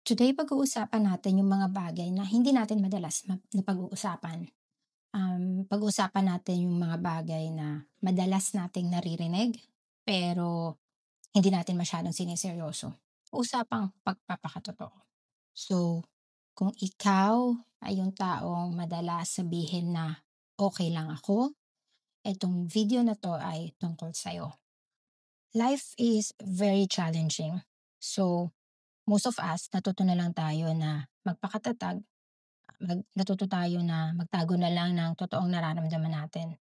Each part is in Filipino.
Today, pag-uusapan natin yung mga bagay na hindi natin madalas napag-uusapan. Pag-uusapan natin yung mga bagay na madalas nating naririnig, pero hindi natin masyadong sineseryoso. Usapang pagpapakatotoo. So, kung ikaw ay yung taong madalas sabihin na okay lang ako, etong video na 'to ay tungkol sa'yo. Life is very challenging. So, most of us natuto na lang tayo na magpakatatag. Natuto tayo na magtago na lang ng totoong nararamdaman natin.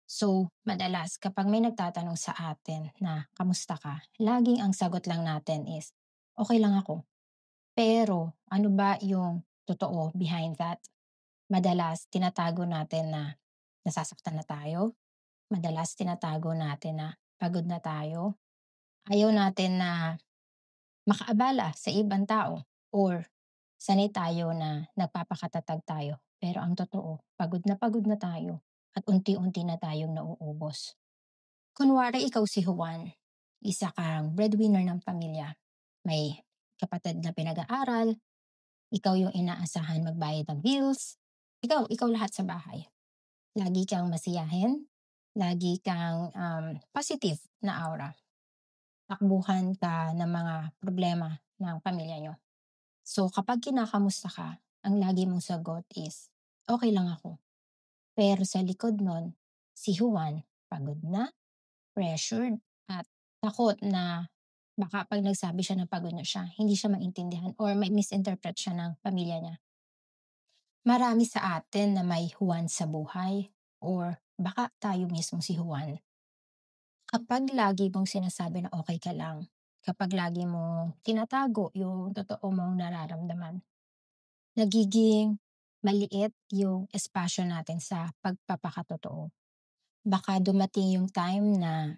So, madalas kapag may nagtatanong sa atin na, "Kamusta ka?" Laging ang sagot lang natin is, "Okay lang ako." Pero ano ba yung totoo behind that? Madalas tinatago natin na nasasaktan na tayo, madalas tinatago natin na pagod na tayo, ayaw natin na makaabala sa ibang tao, or sanay tayo na nagpapakatatag tayo, pero ang totoo pagod na tayo at unti-unti na tayong nauubos. Kunwari ikaw si Juan, isa kang breadwinner ng pamilya, may kapatid na pinag-aaral, ikaw yung inaasahan magbayad ng bills, ikaw lahat sa bahay. Lagi kang masiyahin, lagi kang positive na aura. Takbuhan ka ng mga problema ng pamilya niyo. So kapag kinakamusta ka, ang lagi mong sagot is, "Okay lang ako." Pero sa likod nun, si Juan pagod na, pressured, at takot na baka 'pag nagsabi siya na pagod na siya, hindi siya maintindihan or may misinterpret siya ng pamilya niya. Marami sa atin na may Juan sa buhay, or baka tayo mismo si Juan. Kapag lagi mong sinasabi na okay ka lang, kapag lagi mong tinatago yung totoo mong nararamdaman, nagiging maliit yung espasyo natin sa pagpapakatotoo. Baka dumating yung time na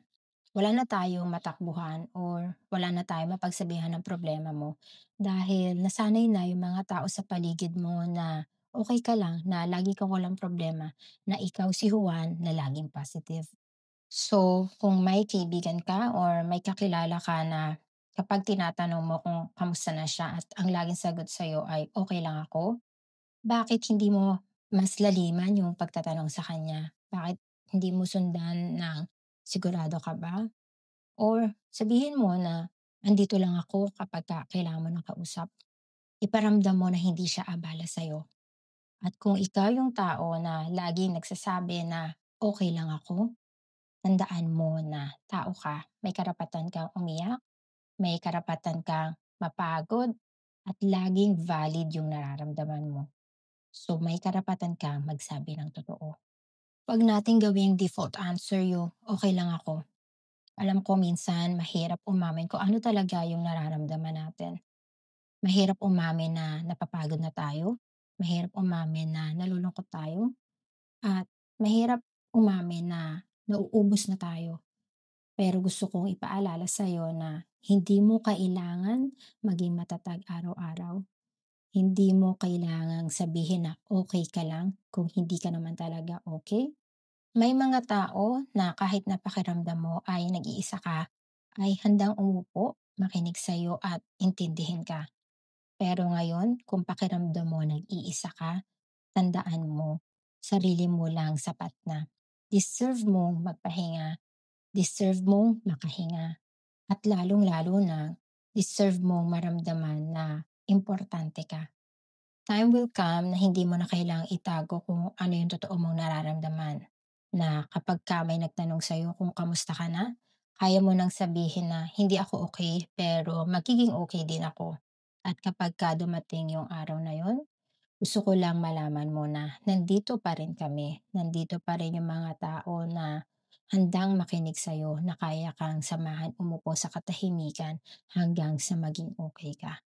wala na tayong matakbuhan or wala na tayong mapagsabihan ng problema mo dahil nasanay na yung mga tao sa paligid mo na okay ka lang, na lagi kang walang problema, na ikaw si Juan na laging positive. So, kung may kaibigan ka or may kakilala ka na kapag tinatanong mo kung kamusta na siya at ang laging sagot sa'yo ay, "Okay lang ako." Bakit hindi mo mas laliman yung pagtatanong sa kanya? Bakit hindi mo sundan ng, "Sigurado ka ba?" Or sabihin mo na, "Andito lang ako kapagka kailangan mo ng kausap." Iparamdam mo na hindi siya abala sa'yo. At kung ikaw yung tao na laging nagsasabi na, "Okay lang ako." Tandaan mo na tao ka, may karapatan kang umiyak, may karapatan kang mapagod, at laging valid yung nararamdaman mo. So may karapatan kang magsabi ng totoo. 'Wag nating gawing default answer yung, "Okay lang ako." Alam ko minsan mahirap umamin kung ano talaga yung nararamdaman natin. Mahirap umamin na napapagod na tayo, mahirap umamin na nalulungkot tayo, at mahirap umamin na nauubos na tayo. Pero gusto kong ipaalala sa'yo na hindi mo kailangan maging matatag araw-araw. Hindi mo kailangang sabihin na okay ka lang kung hindi ka naman talaga okay. May mga tao na kahit na pakiramdam mo ay nag-iisa ka, ay handang umupo, makinig sa'yo at intindihin ka. Pero ngayon, kung pakiramdam mo nag-iisa ka, tandaan mo, sarili mo lang sapat na. Deserve mong magpahinga, deserve mong makahinga, at lalong-lalo na deserve mong maramdaman na importante ka. Time will come na hindi mo na kailangang itago kung ano yung totoo mong nararamdaman. Na kapag ka may nagtanong sa'yo kung kamusta ka na, kaya mo nang sabihin na hindi ako okay, pero magiging okay din ako. At kapag ka dumating yung araw na yon, gusto ko lang malaman mo na nandito pa rin kami, nandito pa rin yung mga tao na handang makinig sa'yo, na kaya kang samahan umupo sa katahimikan hanggang sa maging okay ka.